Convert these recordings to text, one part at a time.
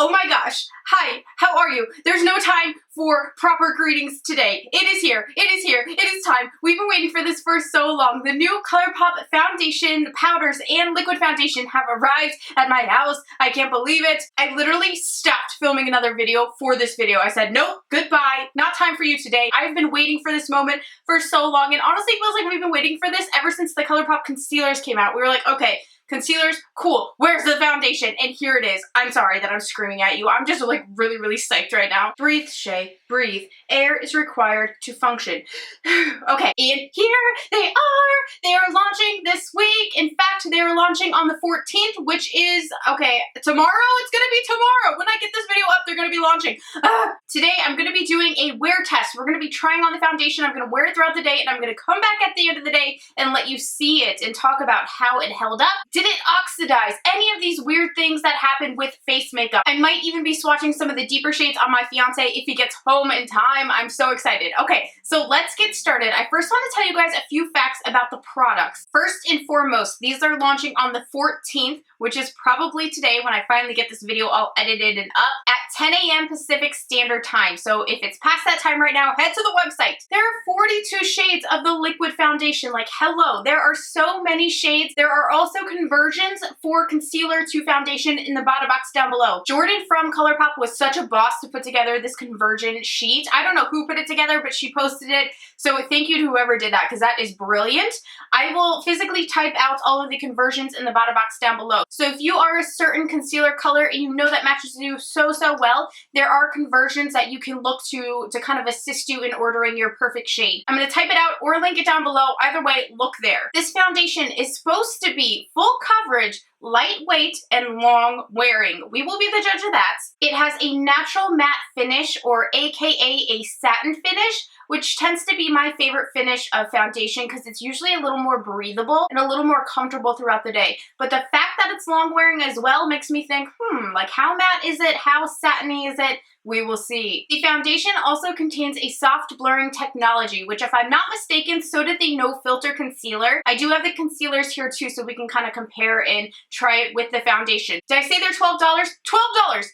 Oh my gosh. Hi, how are you? There's no time for proper greetings today. It is here. It is here. It is time. We've been waiting for this for so long. The new Colourpop foundation powders and liquid foundation have arrived at my house. I can't believe it. I literally stopped filming another video for this video. I said, nope, goodbye. Not time for you today. I've been waiting for this moment for so long, and honestly, it feels like we've been waiting for this ever since the Colourpop concealers came out. We were like, okay, concealers, cool. Where's the foundation? And here it is. I'm sorry that I'm screaming at you. I'm just like really psyched right now. Breathe, SHAE, breathe. Air is required to function. Okay, and here they are. They are launching this week. In fact, they are launching on the 14th, which is, okay, tomorrow? It's gonna be tomorrow. When I get this video up, they're gonna be launching. Today, I'm gonna be doing a wear test. We're gonna be trying on the foundation. I'm gonna wear it throughout the day, and I'm gonna come back at the end of the day and let you see it and talk about how it held up. Did it oxidize? Any of these weird things that happen with face makeup. I might even be swatching some of the deeper shades on my fiance if he gets home in time. I'm so excited. Okay, so let's get started. I first want to tell you guys a few facts about the products. First and foremost, these are launching on the 14th, which is probably today when I finally get this video all edited and up, at 10 a.m. Pacific Standard Time. So if it's past that time right now, head to the website. There are 42 shades of the liquid foundation. Like, hello, there are so many shades. There are also conversions for concealer to foundation in the bottom box down below. Jordan from Colourpop was such a boss to put together this conversion sheet. I don't know who put it together, but she posted it. So thank you to whoever did that, because that is brilliant. I will physically type out all of the conversions in the bottom box down below. So if you are a certain concealer color and you know that matches you so well, there are conversions that you can look to kind of assist you in ordering your perfect shade. I'm going to type it out or link it down below. Either way, look there. This foundation is supposed to be full coverage, lightweight, and long wearing. We will be the judge of that. It has a natural matte finish, or AKA a satin finish, which tends to be my favorite finish of foundation because it's usually a little more breathable and a little more comfortable throughout the day. But the fact that it's long wearing as well makes me think, like how matte is it? How satiny is it? We will see. The foundation also contains a soft blurring technology, which if I'm not mistaken, so did the No Filter concealer. I do have the concealers here too, so we can kind of compare and try it with the foundation. Did I say they're $12? $12! $12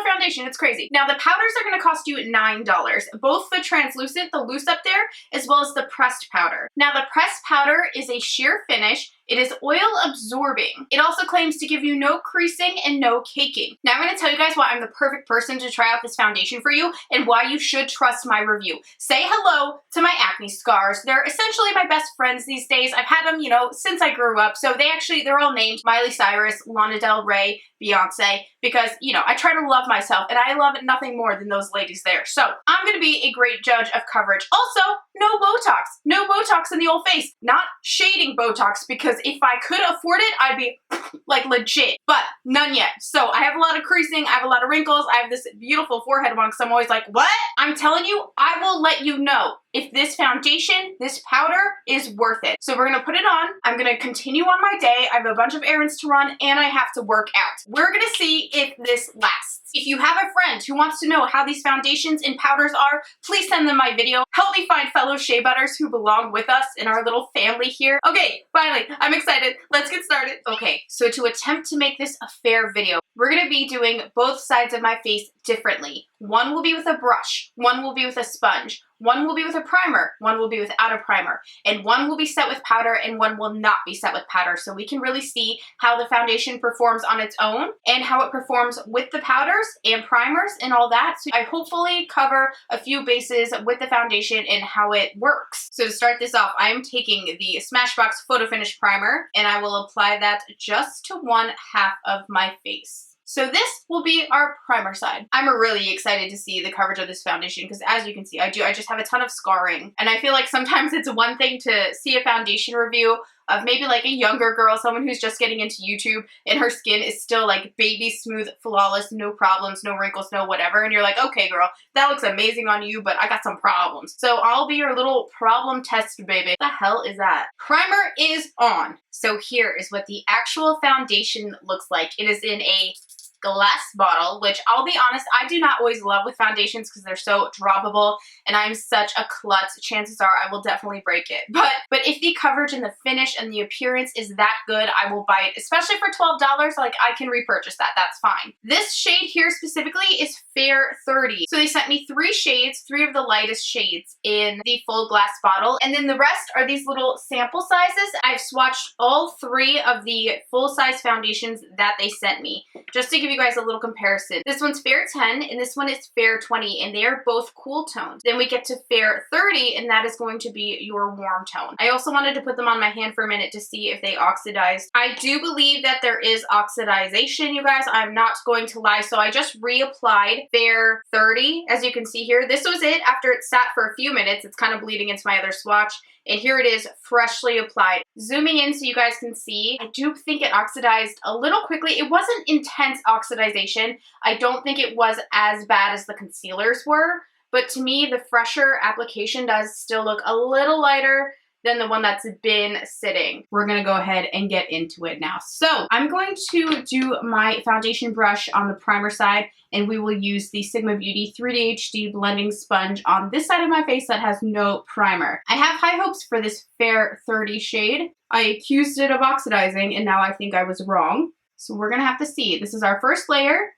foundation, it's crazy. Now the powders are gonna cost you $9, both the translucent, the loose up there, as well as the pressed powder. Now the pressed powder is a sheer finish. It is oil absorbing. It also claims to give you no creasing and no caking. Now I'm going to tell you guys why I'm the perfect person to try out this foundation for you and why you should trust my review. Say hello to my acne scars. They're essentially my best friends these days. I've had them, you know, since I grew up. So they're all named Miley Cyrus, Lana Del Rey, Beyonce, because, you know, I try to love myself and I love nothing more than those ladies there. So I'm going to be a great judge of coverage. Also, no Botox. No Botox in the old face. Not shading Botox, because if I could afford it, I'd be like legit, but none yet. So I have a lot of creasing, I have a lot of wrinkles, I have this beautiful forehead one, because I'm always like, what? I'm telling you, I will let you know if this foundation, this powder is worth it. So we're gonna put it on, I'm gonna continue on my day, I have a bunch of errands to run, and I have to work out. We're gonna see if this lasts. If you have a friend who wants to know how these foundations and powders are, please send them my video. Help me find fellow SHAE butters who belong with us in our little family here. Okay, finally, I'm excited. Let's get started. Okay, so to attempt to make this a fair video, we're gonna be doing both sides of my face differently. One will be with a brush, one will be with a sponge, one will be with a primer, one will be without a primer, and one will be set with powder and one will not be set with powder, so we can really see how the foundation performs on its own and how it performs with the powders and primers and all that. So I hopefully cover a few bases with the foundation and how it works. So to start this off, I'm taking the Smashbox Photo Finish Primer and I will apply that just to one half of my face. So this will be our primer side. I'm really excited to see the coverage of this foundation because, as you can see, I just have a ton of scarring. And I feel like sometimes it's one thing to see a foundation review of maybe like a younger girl, someone who's just getting into YouTube and her skin is still like baby smooth, flawless, no problems, no wrinkles, no whatever. And you're like, okay girl, that looks amazing on you, but I got some problems. So I'll be your little problem test baby. What the hell is that? Primer is on. So here is what the actual foundation looks like. It is in a glass bottle, which I'll be honest, I do not always love with foundations because they're so droppable and I'm such a klutz. Chances are I will definitely break it. But if the coverage and the finish and the appearance is that good, I will buy it, especially for $12. Like, I can repurchase that. That's fine. This shade here specifically is Fair 30. So they sent me 3 shades, 3 of the lightest shades in the full glass bottle. And then the rest are these little sample sizes. I've swatched all 3 of the full-size foundations that they sent me, just to give you guys a little comparison. This one's Fair 10 and this one is Fair 20, and they are both cool toned. Then we get to Fair 30, and that is going to be your warm tone. I also wanted to put them on my hand for a minute to see if they oxidized. I do believe that there is oxidization, you guys. I'm not going to lie. So I just reapplied Fair 30, as you can see here. This was it after it sat for a few minutes. It's kind of bleeding into my other swatch. And here it is, freshly applied. Zooming in so you guys can see, I do think it oxidized a little quickly. It wasn't intense oxidization. I don't think it was as bad as the concealers were. But to me, the fresher application does still look a little lighter than the one that's been sitting. We're gonna go ahead and get into it now. So I'm going to do my foundation brush on the primer side, and we will use the Sigma Beauty 3D HD blending sponge on this side of my face that has no primer. I have high hopes for this Fair 30 shade. I accused it of oxidizing, and now I think I was wrong. So we're gonna have to see. This is our first layer.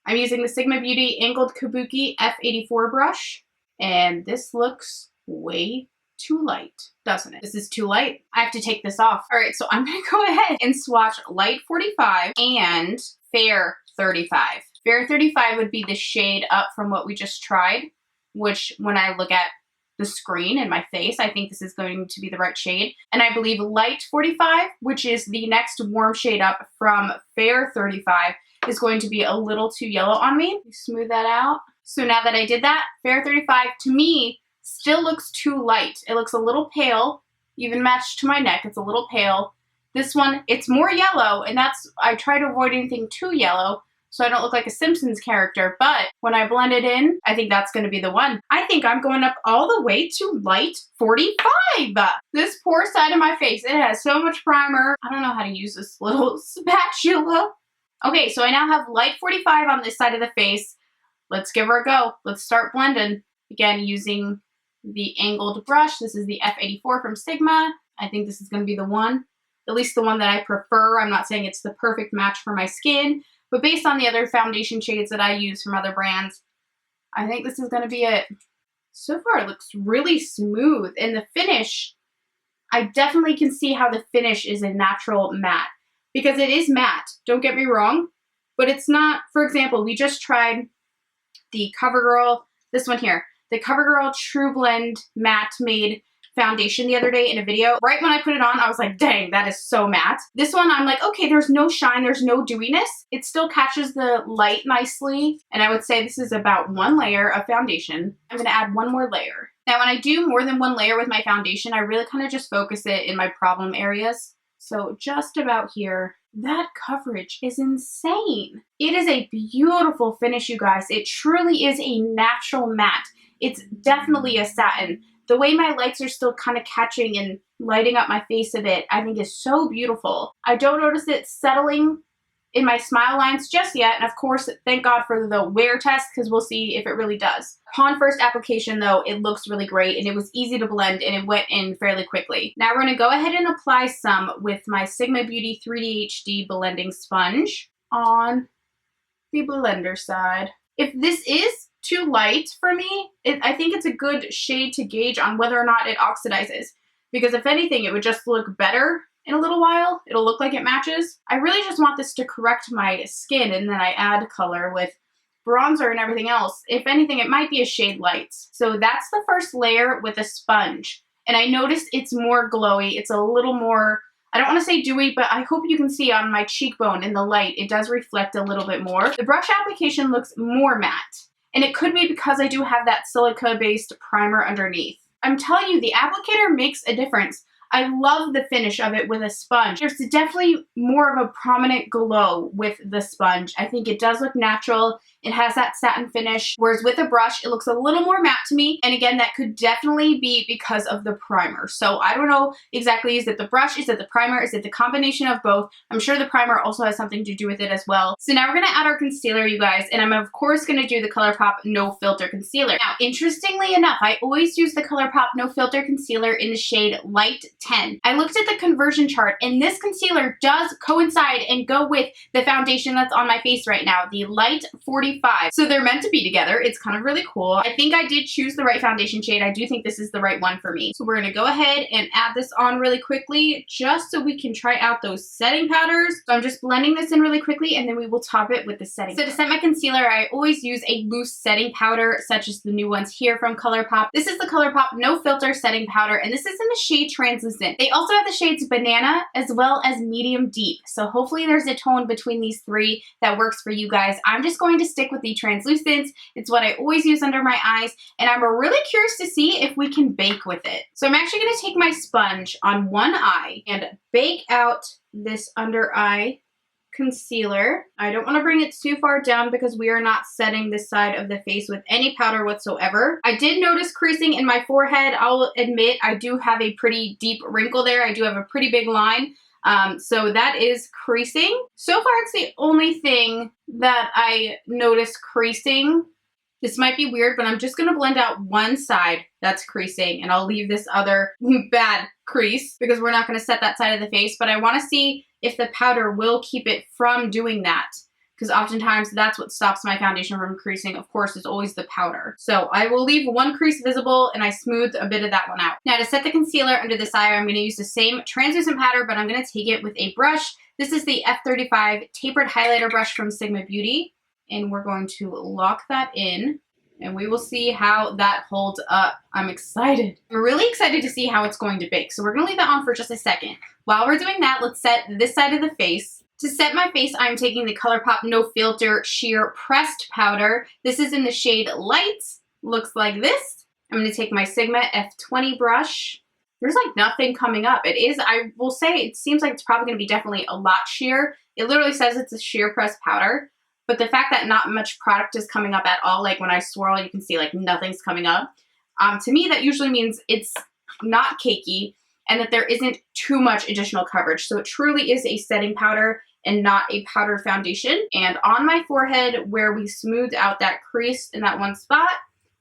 I'm using the Sigma Beauty Angled Kabuki F84 brush, and this looks way too light, doesn't it? This is too light. I have to take this off. All right, so I'm gonna go ahead and swatch Light 45 and Fair 35. Fair 35 would be the shade up from what we just tried, which when I look at the screen in my face, I think this is going to be the right shade. And I believe Light 45, which is the next warm shade up from Fair 35, is going to be a little too yellow on me. Smooth that out. So now that I did that, Fair 35 to me still looks too light. It looks a little pale, even matched to my neck. It's a little pale. This one, it's more yellow, and I try to avoid anything too yellow so I don't look like a Simpsons character, but when I blend it in, I think that's gonna be the one. I think I'm going up all the way to Light 45. This poor side of my face, it has so much primer. I don't know how to use this little spatula. Okay, so I now have Light 45 on this side of the face. Let's give her a go. Let's start blending. Again, using the angled brush. This is the F84 from Sigma. I think this is going to be the one, at least the one that I prefer. I'm not saying it's the perfect match for my skin, but based on the other foundation shades that I use from other brands, I think this is going to be it. So far, it looks really smooth, and the finish, I definitely can see how the finish is a natural matte, because it is matte, don't get me wrong, but it's not. For example, we just tried the CoverGirl, this one here, the CoverGirl True Blend Matte Made foundation the other day in a video. Right when I put it on, I was like, dang, that is so matte. This one, I'm like, okay, there's no shine, there's no dewiness. It still catches the light nicely. And I would say this is about 1 layer of foundation. I'm gonna add 1 more layer. Now, when I do more than 1 layer with my foundation, I really kind of just focus it in my problem areas. So just about here. That coverage is insane. It is a beautiful finish, you guys. It truly is a natural matte. It's definitely a satin. The way my lights are still kind of catching and lighting up my face a bit, I think is so beautiful. I don't notice it settling in my smile lines just yet. And of course, thank God for the wear test, because we'll see if it really does. Upon first application though, it looks really great and it was easy to blend and it went in fairly quickly. Now we're gonna go ahead and apply some with my Sigma Beauty 3D HD blending sponge on the blender side. If this is too light for me, I think it's a good shade to gauge on whether or not it oxidizes. Because if anything, it would just look better in a little while. It'll look like it matches. I really just want this to correct my skin, and then I add color with bronzer and everything else. If anything, it might be a shade light. So that's the first layer with a sponge. And I noticed it's more glowy. It's a little more, I don't want to say dewy, but I hope you can see on my cheekbone in the light, it does reflect a little bit more. The brush application looks more matte. And it could be because I do have that silica-based primer underneath. I'm telling you, the applicator makes a difference. I love the finish of it with a sponge. There's definitely more of a prominent glow with the sponge. I think it does look natural. It has that satin finish, whereas with a brush, it looks a little more matte to me. And again, that could definitely be because of the primer. So I don't know exactly, is it the brush, is it the primer, is it the combination of both? I'm sure the primer also has something to do with it as well. So now we're gonna add our concealer, you guys, and I'm of course gonna do the Colourpop No Filter Concealer. Now, interestingly enough, I always use the Colourpop No Filter Concealer in the shade Light 10. I looked at the conversion chart, and this concealer does coincide and go with the foundation that's on my face right now, the Light 45. So they're meant to be together. It's kind of really cool. I think I did choose the right foundation shade. I do think this is the right one for me. So we're gonna go ahead and add this on really quickly just so we can try out those setting powders. So I'm just blending this in really quickly, and then we will top it with the setting. So to set my concealer, I always use a loose setting powder, such as the new ones here from Colourpop. This is the Colourpop No Filter Setting Powder, and this is in the shade Translucent. They also have the shades Banana as well as Medium Deep. So hopefully there's a tone between these three that works for you guys. I'm just going to stick with the Translucent. It's what I always use under my eyes, and I'm really curious to see if we can bake with it. So I'm actually going to take my sponge on one eye and bake out this under eye concealer. I don't want to bring it too far down because we are not setting this side of the face with any powder whatsoever. I did notice creasing in my forehead. I'll admit I do have a pretty deep wrinkle there. I do have a pretty big line. So that is creasing. So far, it's the only thing that I noticed creasing. This might be weird, but I'm just going to blend out one side that's creasing, and I'll leave this other bad crease because we're not going to set that side of the face. But I want to see if the powder will keep it from doing that, because oftentimes that's what stops my foundation from creasing. Of course, is always the powder. So I will leave one crease visible, and I smoothed a bit of that one out. Now to set the concealer under this eye, I'm going to use the same translucent powder, but I'm going to take it with a brush. This is the F35 Tapered Highlighter Brush from Sigma Beauty, and we're going to lock that in, and we will see how that holds up. I'm excited. I'm really excited to see how it's going to bake. So we're going to leave that on for just a second. While we're doing that, let's set this side of the face. To set my face, I'm taking the Colourpop No Filter Sheer Pressed Powder. This is in the shade Light. Looks like this. I'm going to take my Sigma F20 brush. There's like nothing coming up. It is, I will say, it seems like it's probably going to be definitely a lot sheer. It literally says it's a sheer pressed powder. But the fact that not much product is coming up at all, like when I swirl, you can see like nothing's coming up. To me, that usually means it's not cakey and that there isn't too much additional coverage. So it truly is a setting powder and not a powder foundation. And on my forehead, where we smoothed out that crease in that one spot,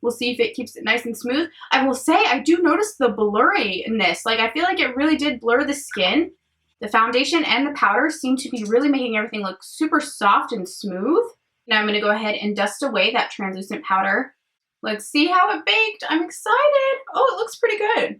we'll see if it keeps it nice and smooth. I will say, I do notice the blurriness. Like, I feel like it really did blur the skin. The foundation and the powder seem to be really making everything look super soft and smooth. Now I'm going to go ahead and dust away that translucent powder. Let's see how it baked. I'm excited. Oh, it looks pretty good.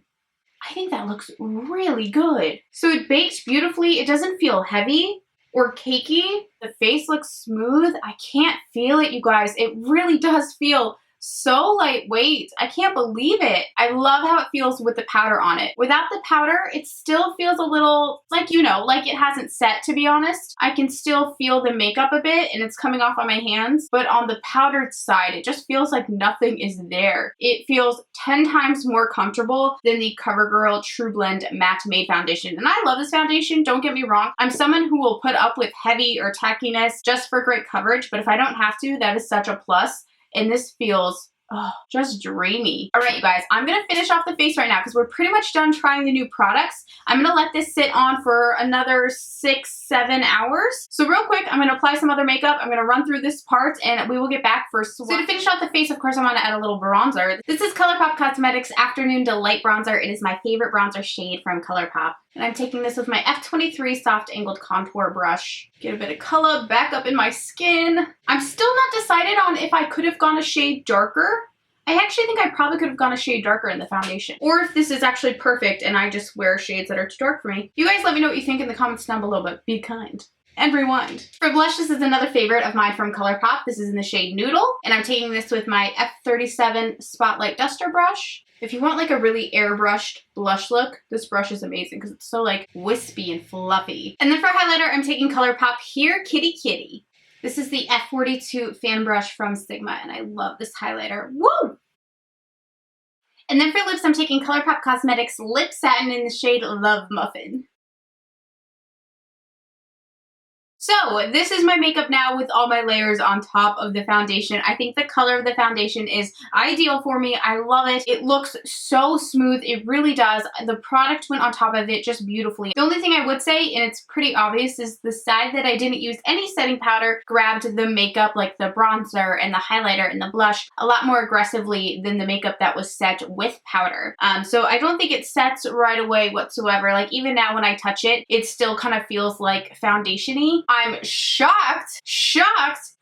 I think that looks really good. So it baked beautifully. It doesn't feel heavy or cakey. The face looks smooth. I can't feel it, you guys. It really does feel so lightweight. I can't believe it. I love how it feels with the powder on it. Without the powder, it still feels a little, like, you know, like it hasn't set, to be honest. I can still feel the makeup a bit and it's coming off on my hands, but on the powdered side, it just feels like nothing is there. It feels 10 times more comfortable than the CoverGirl True Blend Matte Made Foundation. And I love this foundation, don't get me wrong. I'm someone who will put up with heavy or tackiness just for great coverage, but if I don't have to, that is such a plus. And this feels, oh, just dreamy. All right, you guys, I'm gonna finish off the face right now because we're pretty much done trying the new products. I'm gonna let this sit on for another 6-7 hours. So real quick, I'm gonna apply some other makeup. I'm gonna run through this part and we will get back for swatch. So to finish off the face, of course, I wanna add a little bronzer. This is Colourpop Cosmetics Afternoon Delight Bronzer. It is my favorite bronzer shade from Colourpop. And I'm taking this with my F23 Soft Angled Contour Brush. Get a bit of color back up in my skin. I'm still not decided on if I could have gone a shade darker. I actually think I probably could have gone a shade darker in the foundation. Or if this is actually perfect and I just wear shades that are too dark for me. You guys let me know what you think in the comments down below, but be kind. And rewind. For blush, this is another favorite of mine from Colourpop. This is in the shade Noodle. And I'm taking this with my F37 Spotlight Duster Brush. If you want like a really airbrushed blush look, this brush is amazing because it's so like wispy and fluffy. And then for highlighter, I'm taking Colourpop Here Kitty Kitty. This is the F42 fan brush from Sigma, and I love this highlighter. Woo! And then for lips, I'm taking Colourpop Cosmetics Lip Satin in the shade Love Muffin. So this is my makeup now with all my layers on top of the foundation. I think the color of the foundation is ideal for me. I love it. It looks so smooth. It really does. The product went on top of it just beautifully. The only thing I would say, and it's pretty obvious, is the side that I didn't use any setting powder grabbed the makeup, like the bronzer and the highlighter and the blush, a lot more aggressively than the makeup that was set with powder. So I don't think it sets right away whatsoever. Like even now when I touch it, it still kind of feels like foundation-y. I'm shocked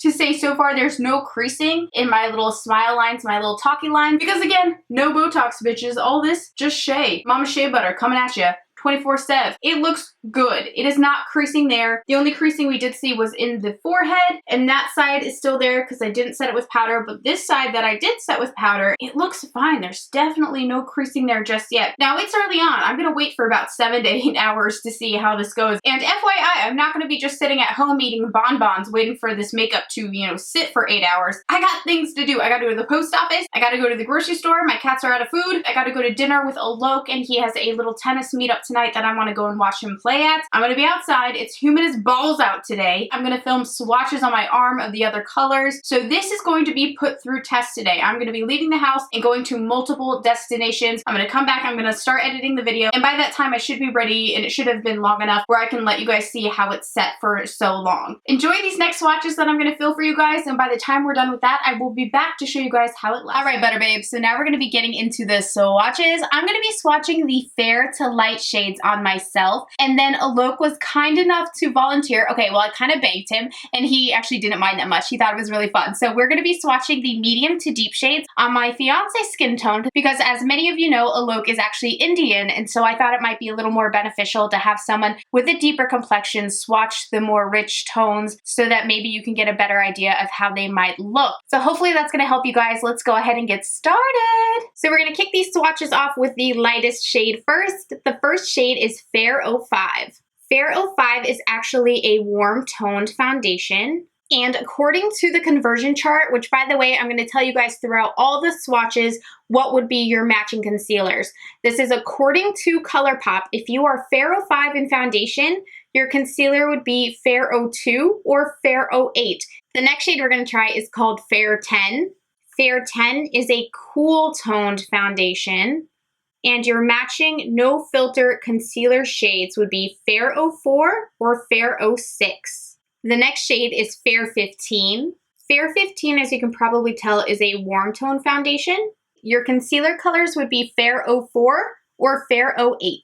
to say so far there's no creasing in my little smile lines, my little talky lines, because again, no Botox, bitches. All this, just SHAE. Mama SHAE butter coming at ya. 24/7. It looks good. It is not creasing there. The only creasing we did see was in the forehead, and that side is still there because I didn't set it with powder, but this side that I did set with powder, it looks fine. There's definitely no creasing there just yet. Now, it's early on. I'm gonna wait for about 7 to 8 hours to see how this goes. And FYI, I'm not gonna be just sitting at home eating bonbons waiting for this makeup to, you know, sit for 8 hours. I got things to do. I gotta go to the post office. I gotta go to the grocery store. My cats are out of food. I gotta go to dinner with Alok, and he has a little tennis meetup tonight that I want to go and watch him play at. I'm going to be outside. It's humid as balls out today. I'm going to film swatches on my arm of the other colors. So this is going to be put through test today. I'm going to be leaving the house and going to multiple destinations. I'm going to come back. I'm going to start editing the video. And by that time, I should be ready, and it should have been long enough where I can let you guys see how it's set for so long. Enjoy these next swatches that I'm going to fill for you guys. And by the time we're done with that, I will be back to show you guys how it looks. All right, Butter Babes. So now we're going to be getting into the swatches. I'm going to be swatching the fair to light shades on myself, and then Alok was kind enough to volunteer. Okay, well, I kind of begged him, and he actually didn't mind that much. He thought it was really fun. So we're going to be swatching the medium to deep shades on my fiance skin tone, because as many of you know, Alok is actually Indian, and so I thought it might be a little more beneficial to have someone with a deeper complexion swatch the more rich tones so that maybe you can get a better idea of how they might look. So hopefully that's going to help you guys. Let's go ahead and get started. So we're going to kick these swatches off with the lightest shade first. The first shade is Fair 05. Fair 05 is actually a warm toned foundation. And according to the conversion chart, which by the way, I'm going to tell you guys throughout all the swatches what would be your matching concealers. This is according to Colourpop. If you are Fair 05 in foundation, your concealer would be Fair 02 or Fair 08. The next shade we're going to try is called Fair 10. Fair 10 is a cool toned foundation. And your matching no filter concealer shades would be Fair 04 or Fair 06. The next shade is Fair 15. Fair 15, as you can probably tell, is a warm tone foundation. Your concealer colors would be Fair 04 or Fair 08.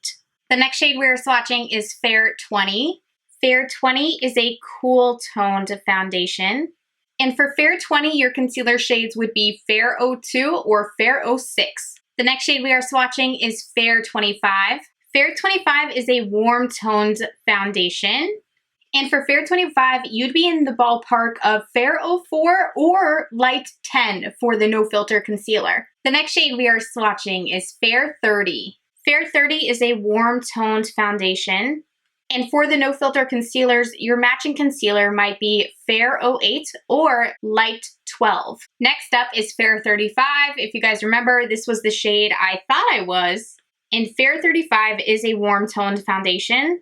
The next shade we're swatching is Fair 20. Fair 20 is a cool toned foundation. And for Fair 20, your concealer shades would be Fair 02 or Fair 06. The next shade we are swatching is Fair 25. Fair 25 is a warm toned foundation. And for Fair 25, you'd be in the ballpark of Fair 04 or Light 10 for the no filter concealer. The next shade we are swatching is Fair 30. Fair 30 is a warm toned foundation. And for the no filter concealers, your matching concealer might be Fair 08 or Light 12. Next up is Fair 35. If you guys remember, this was the shade I thought I was. And Fair 35 is a warm toned foundation.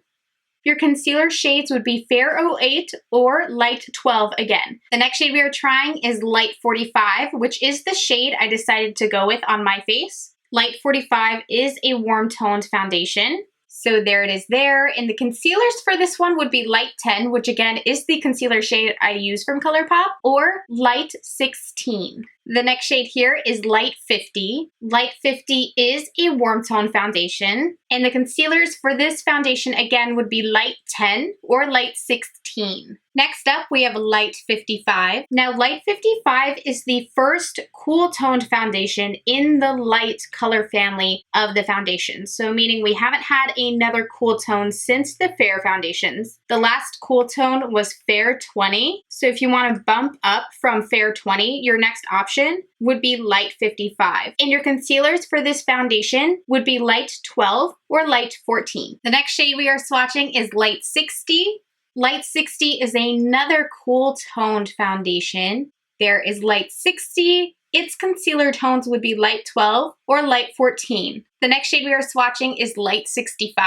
Your concealer shades would be Fair 08 or Light 12 again. The next shade we are trying is Light 45, which is the shade I decided to go with on my face. Light 45 is a warm toned foundation. So there it is there. And the concealers for this one would be Light 10, which again is the concealer shade I use from Colourpop, or Light 16. The next shade here is Light 50. Light 50 is a warm tone foundation. And the concealers for this foundation again would be Light 10 or Light 16. Next up, we have Light 55. Now, Light 55 is the first cool toned foundation in the light color family of the foundations. So meaning we haven't had another cool tone since the Fair foundations. The last cool tone was Fair 20. So if you want to bump up from Fair 20, your next option would be Light 55. And your concealers for this foundation would be Light 12 or Light 14. The next shade we are swatching is Light 60. Light 60 is another cool toned foundation. There is Light 60 its concealer tones would be light 12 or light 14. The next shade we are swatching is light 65.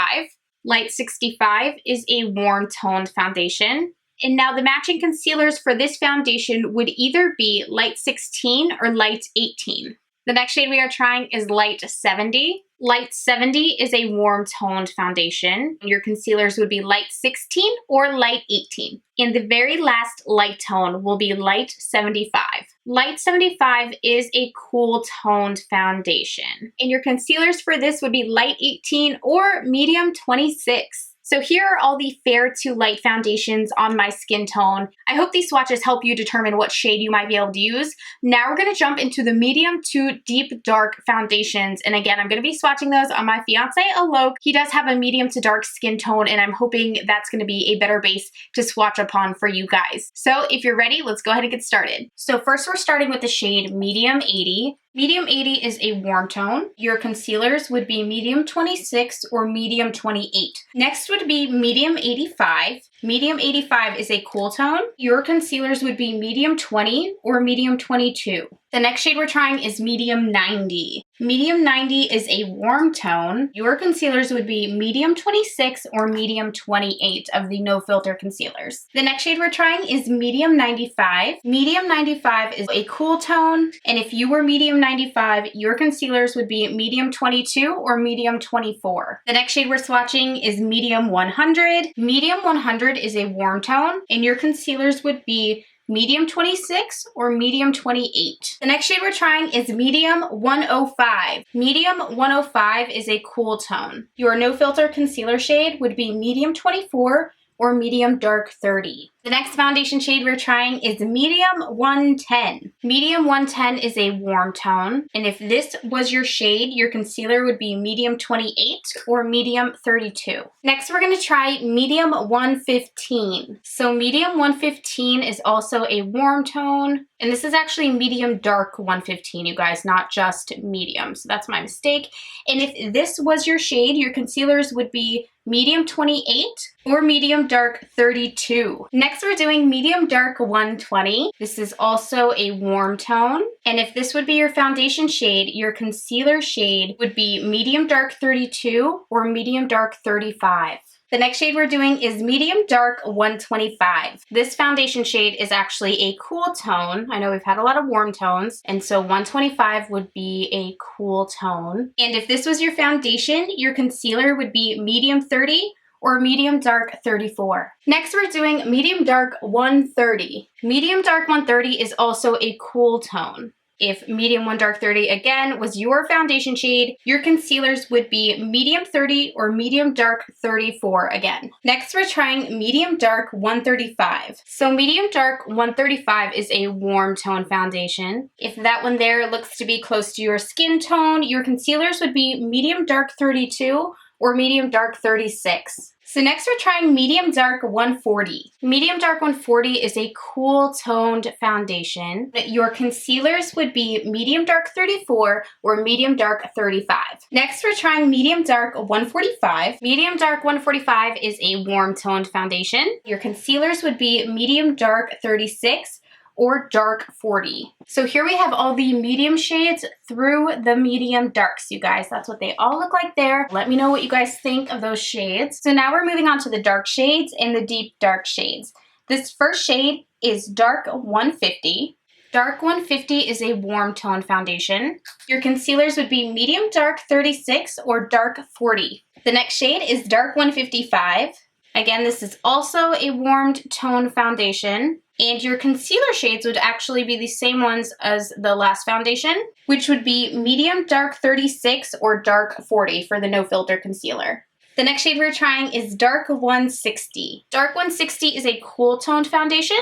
Light 65 is a warm toned foundation. And now the matching concealers for this foundation would either be light 16 or light 18. The next shade we are trying is light 70. Light 70 is a warm toned foundation. Your concealers would be light 16 or light 18. And the very last light tone will be light 75. Light 75 is a cool toned foundation. And your concealers for this would be light 18 or medium 26. So here are all the fair to light foundations on my skin tone. I hope these swatches help you determine what shade you might be able to use. Now we're gonna jump into the medium to deep dark foundations. And again, I'm gonna be swatching those on my fiance, Alok. He does have a medium to dark skin tone, and I'm hoping that's gonna be a better base to swatch upon for you guys. So if you're ready, let's go ahead and get started. So first we're starting with the shade Medium 80. Medium 80 is a warm tone. Your concealers would be medium 26 or medium 28. Next would be medium 85. Medium 85 is a cool tone. Your concealers would be medium 20 or medium 22. The next shade we're trying is medium 90. Medium 90 is a warm tone. Your concealers would be medium 26 or medium 28 of the No Filter concealers. The next shade we're trying is medium 95. Medium 95 is a cool tone, and if you were medium 95, your concealers would be medium 22 or medium 24. The next shade we're swatching is medium 100. Medium 100 is a warm tone, and your concealers would be medium 26 or medium 28. The next shade we're trying is medium 105. Medium 105 is a cool tone. Your No Filter concealer shade would be medium 24 or medium dark 30. The next foundation shade we're trying is medium 110. Medium 110 is a warm tone, and if this was your shade, your concealer would be medium 28 or medium 32. Next, we're gonna try medium 115. So medium 115 is also a warm tone, and this is actually medium dark 115, you guys, not just medium, so that's my mistake. And if this was your shade, your concealers would be medium 28 or medium dark 32. Next, we're doing medium dark 120. This is also a warm tone. And if this would be your foundation shade, your concealer shade would be medium dark 32 or medium dark 35. The next shade we're doing is medium dark 125. This foundation shade is actually a cool tone. I know we've had a lot of warm tones, and so 125 would be a cool tone. And if this was your foundation, your concealer would be medium 30 or medium dark 34. Next, we're doing medium dark 130. Medium dark 130 is also a cool tone. If medium 1 dark 30 again was your foundation shade, your concealers would be medium 30 or medium dark 34 again. Next, we're trying medium dark 135. So medium dark 135 is a warm tone foundation. If that one there looks to be close to your skin tone, your concealers would be medium dark 32 or medium dark 36. So next we're trying medium dark 140. Medium dark 140 is a cool toned foundation. Your concealers would be medium dark 34 or medium dark 35. Next we're trying medium dark 145. Medium dark 145 is a warm toned foundation. Your concealers would be medium dark 36 or dark 40. So here we have all the medium shades through the medium darks, you guys. That's what they all look like there. Let me know what you guys think of those shades. So now we're moving on to the dark shades and the deep dark shades. This first shade is dark 150. Dark 150 is a warm tone foundation. Your concealers would be medium dark 36 or dark 40. The next shade is dark 155. Again, this is also a warmed tone foundation. And your concealer shades would actually be the same ones as the last foundation, which would be medium dark 36 or dark 40 for the No Filter concealer. The next shade we're trying is dark 160. Dark 160 is a cool toned foundation.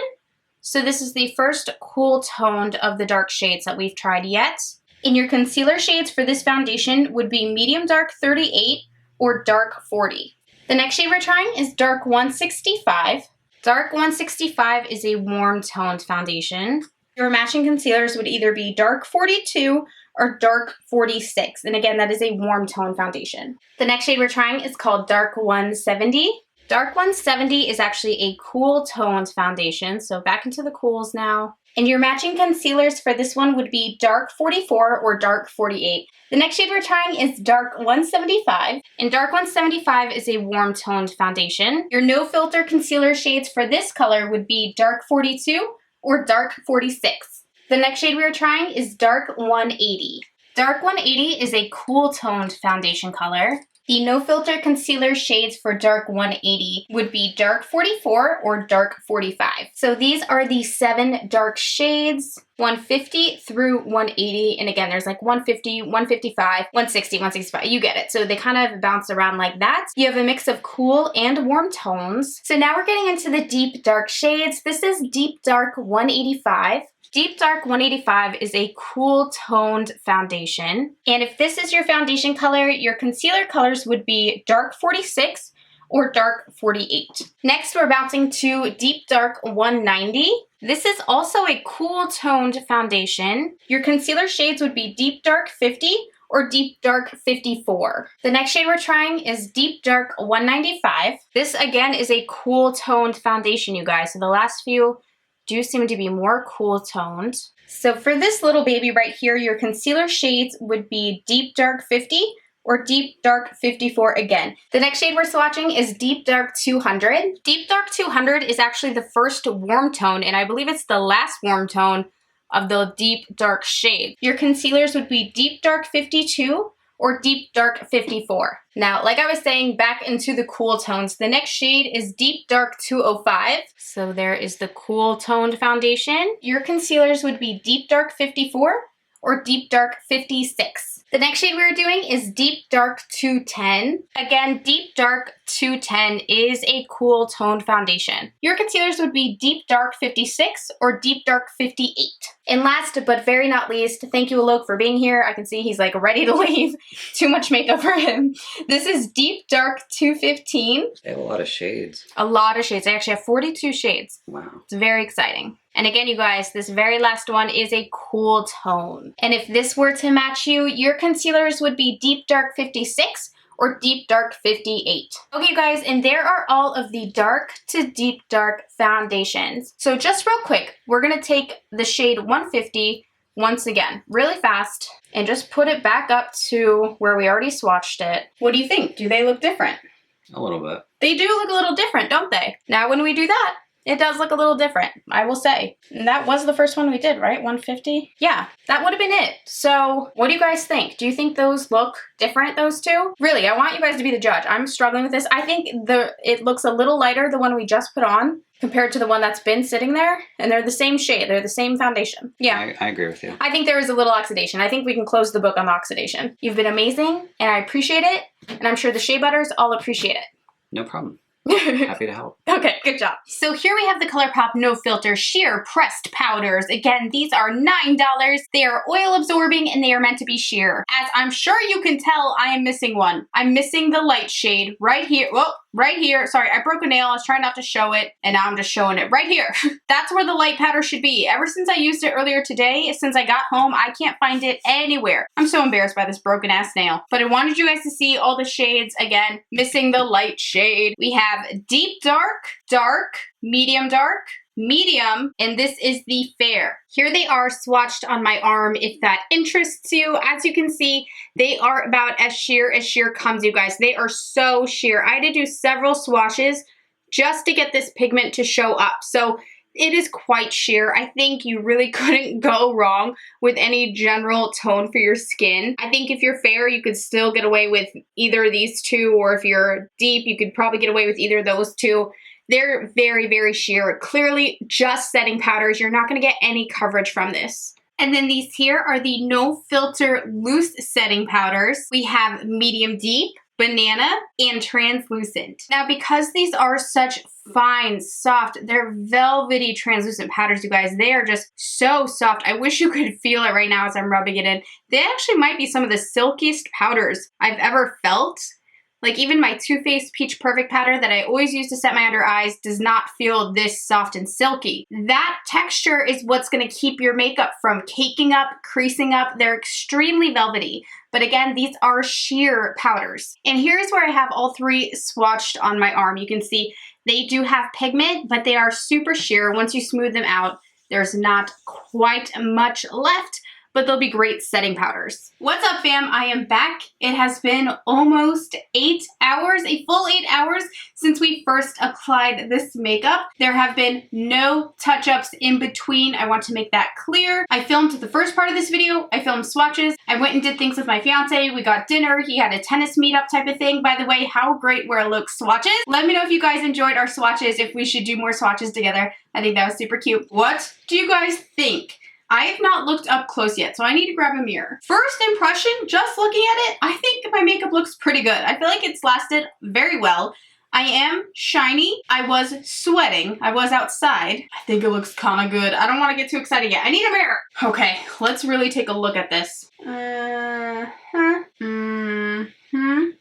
So this is the first cool toned of the dark shades that we've tried yet. And your concealer shades for this foundation would be medium dark 38 or dark 40. The next shade we're trying is dark 165. Dark 165 is a warm toned foundation. Your matching concealers would either be dark 42 or dark 46. And again, that is a warm tone foundation. The next shade we're trying is called dark 170. Dark 170 is actually a cool toned foundation, so back into the cools now. And your matching concealers for this one would be Dark 44 or Dark 48. The next shade we're trying is Dark 175, and Dark 175 is a warm toned foundation. Your no filter concealer shades for this color would be Dark 42 or Dark 46. The next shade we are trying is Dark 180. Dark 180 is a cool toned foundation color. The no filter concealer shades for Dark 180 would be Dark 44 or Dark 45. So these are the 7 dark shades, 150 through 180. And again, there's like 150, 155, 160, 165. You get it. So they kind of bounce around like that. You have a mix of cool and warm tones. So now we're getting into the deep dark shades. This is Deep Dark 185. Deep Dark 185 is a cool toned foundation. And if this is your foundation color, your concealer colors would be Dark 46 or Dark 48. Next, we're bouncing to Deep Dark 190. This is also a cool toned foundation. Your concealer shades would be Deep Dark 50 or Deep Dark 54. The next shade we're trying is Deep Dark 195. This again is a cool toned foundation, you guys. So the last few do seem to be more cool toned. So for this little baby right here, your concealer shades would be Deep Dark 50 or Deep Dark 54 again. The next shade we're swatching is Deep Dark 200. Deep Dark 200 is actually the first warm tone, and I believe it's the last warm tone of the deep dark shade. Your concealers would be Deep Dark 52 or Deep Dark 54. Now, like I was saying, back into the cool tones. The next shade is Deep Dark 205. So there is the cool toned foundation. Your concealers would be Deep Dark 54 or Deep Dark 56. The next shade we're doing is Deep Dark 210. Again, Deep Dark 210 is a cool toned foundation. Your concealers would be Deep Dark 56 or Deep Dark 58. And last but very not least, thank you Alok for being here. I can see he's like ready to leave. Too much makeup for him. This is Deep Dark 215. They have a lot of shades. A lot of shades. I actually have 42 shades. Wow. It's very exciting. And again, you guys, this very last one is a cool tone. And if this were to match you, your concealers would be Deep Dark 56 or Deep Dark 58. Okay, you guys, and there are all of the dark to deep dark foundations. So just real quick, we're gonna take the shade 150 once again, really fast, and just put it back up to where we already swatched it. What do you think? Do they look different? A little bit. They do look a little different, don't they? Now, when we do that, it does look a little different, I will say. And that was the first one we did, right? 150? Yeah, that would have been it. So what do you guys think? Do you think those look different, those two? Really, I want you guys to be the judge. I'm struggling with this. I think it looks a little lighter, the one we just put on, compared to the one that's been sitting there. And they're the same shade. They're the same foundation. Yeah. I agree with you. I think there is a little oxidation. I think we can close the book on the oxidation. You've been amazing, and I appreciate it. And I'm sure the Shea Butters all appreciate it. No problem. Happy to help. Okay, good job. So here we have the Colourpop No Filter Sheer Pressed Powders. Again, these are $9. They are oil absorbing and they are meant to be sheer. As I'm sure you can tell, I am missing one. I'm missing the light shade right here. Whoa, right here. Sorry, I broke a nail. I was trying not to show it, and now I'm just showing it right here. That's where the light powder should be. Ever since I used it earlier today, since I got home, I can't find it anywhere. I'm so embarrassed by this broken ass nail. But I wanted you guys to see all the shades. Again, missing the light shade. We have Deep Dark, Dark, Medium Dark, Medium, and this is the Fair. Here they are swatched on my arm if that interests you. As you can see, they are about as sheer comes, you guys. They are so sheer. I had to do several swatches just to get this pigment to show up. So it is quite sheer. I think you really couldn't go wrong with any general tone for your skin. I think if you're fair, you could still get away with either of these two, or if you're deep, you could probably get away with either of those two. They're very, very sheer. Clearly just setting powders. You're not gonna get any coverage from this. And then these here are the No Filter Loose Setting Powders. We have Medium Deep, Banana, and Translucent. Now, because these are such fine, soft, they're velvety translucent powders, you guys. They are just so soft. I wish you could feel it right now as I'm rubbing it in. They actually might be some of the silkiest powders I've ever felt. Like even my Too Faced Peach Perfect powder that I always use to set my under eyes does not feel this soft and silky. That texture is what's gonna keep your makeup from caking up, creasing up. They're extremely velvety. But again, these are sheer powders. And here's where I have all three swatched on my arm. You can see they do have pigment, but they are super sheer. Once you smooth them out, there's not quite much left, but they'll be great setting powders. What's up, fam? I am back. It has been almost 8 hours, a full 8 hours since we first applied this makeup. There have been no touch-ups in between. I want to make that clear. I filmed the first part of this video. I filmed swatches. I went and did things with my fiance. We got dinner. He had a tennis meetup type of thing. By the way, how great were Luke's swatches? Let me know if you guys enjoyed our swatches, if we should do more swatches together. I think that was super cute. What do you guys think? I have not looked up close yet, so I need to grab a mirror. First impression, just looking at it, I think my makeup looks pretty good. I feel like it's lasted very well. I am shiny. I was sweating. I was outside. I think it looks kind of good. I don't want to get too excited yet. I need a mirror. Okay, let's really take a look at this.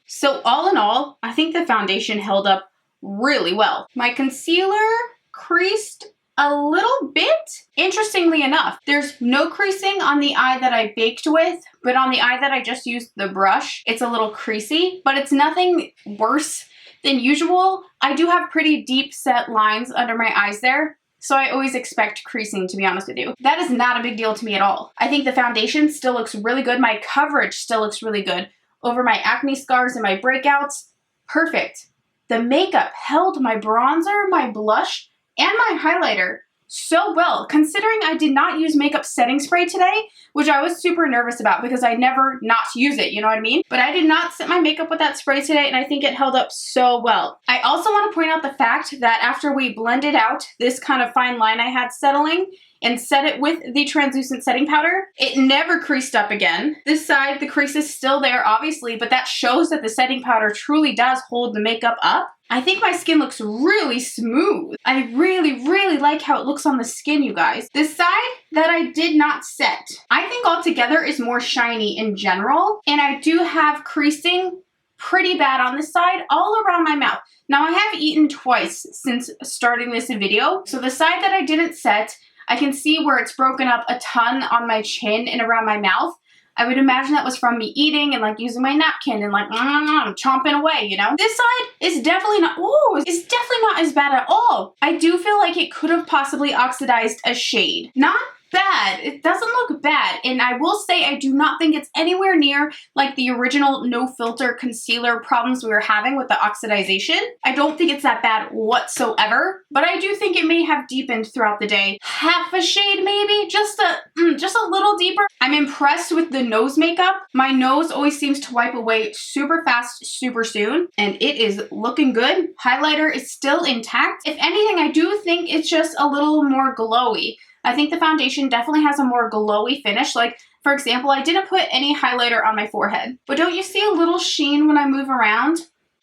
So all in all, I think the foundation held up really well. My concealer creased a little bit. Interestingly enough, there's no creasing on the eye that I baked with, but on the eye that I just used the brush, it's a little creasy, but it's nothing worse than usual. I do have pretty deep set lines under my eyes there, so I always expect creasing, to be honest with you. That is not a big deal to me at all. I think the foundation still looks really good. My coverage still looks really good. Over my acne scars and my breakouts, perfect. The makeup held my bronzer, my blush, and my highlighter so well, considering I did not use makeup setting spray today, which I was super nervous about because I never not use it, you know what I mean? But I did not set my makeup with that spray today, and I think it held up so well. I also want to point out the fact that after we blended out this kind of fine line I had settling and set it with the translucent setting powder, it never creased up again. This side, the crease is still there, obviously, but that shows that the setting powder truly does hold the makeup up. I think my skin looks really smooth. I really like how it looks on the skin, you guys. This side that I did not set, I think altogether is more shiny in general, and I do have creasing pretty bad on this side, all around my mouth. Now, I have eaten twice since starting this video, so the side that I didn't set, I can see where it's broken up a ton on my chin and around my mouth. I would imagine that was from me eating and like using my napkin and like chomping away, you know? This side is definitely not, it's definitely not as bad at all. I do feel like it could have possibly oxidized a shade. Not bad. It doesn't look bad. And I will say I do not think it's anywhere near like the original no filter concealer problems we were having with the oxidization. I don't think it's that bad whatsoever, but I do think it may have deepened throughout the day. Half a shade maybe, just a little deeper. I'm impressed with the nose makeup. My nose always seems to wipe away super fast, super soon, and it is looking good. Highlighter is still intact. If anything, I do think it's just a little more glowy. I think the foundation definitely has a more glowy finish. Like, for example, I didn't put any highlighter on my forehead. But don't you see a little sheen when I move around?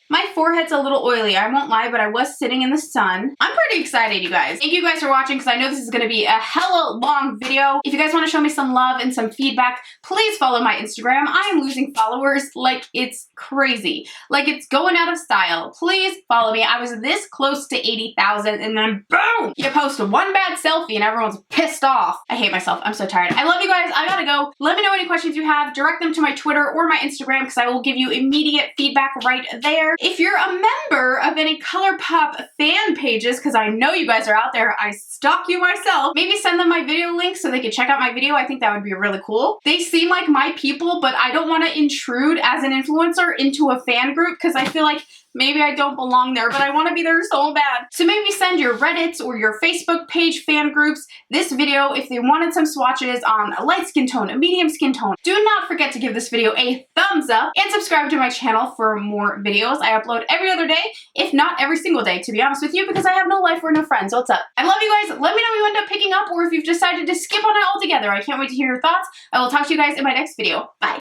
My forehead's a little oily, I won't lie, but I was sitting in the sun. I'm pretty excited, you guys. Thank you guys for watching, because I know this is going to be a hella long video. If you guys want to show me some love and some feedback, please follow my Instagram. I am losing followers like it's crazy. Like it's going out of style. Please follow me. I was this close to 80,000, and then boom! You post one bad selfie and everyone's pissed off. I hate myself. I'm so tired. I love you guys. I gotta go. Let me know any questions you have. Direct them to my Twitter or my Instagram, because I will give you immediate feedback right there. If you're a member of any Colourpop fan pages, because I know you guys are out there, I stalk you myself, maybe send them my video link so they can check out my video. I think that would be really cool. They seem like my people, but I don't want to intrude as an influencer into a fan group, because I feel like maybe I don't belong there, but I want to be there so bad. So maybe send your Reddits or your Facebook page fan groups this video if they wanted some swatches on a light skin tone, a medium skin tone. Do not forget to give this video a thumbs up and subscribe to my channel for more videos. I upload every other day, if not every single day, to be honest with you, because I have no life or no friends. What's up? I love you guys. Let me know if you end up picking up or if you've decided to skip on it altogether. I can't wait to hear your thoughts. I will talk to you guys in my next video. Bye.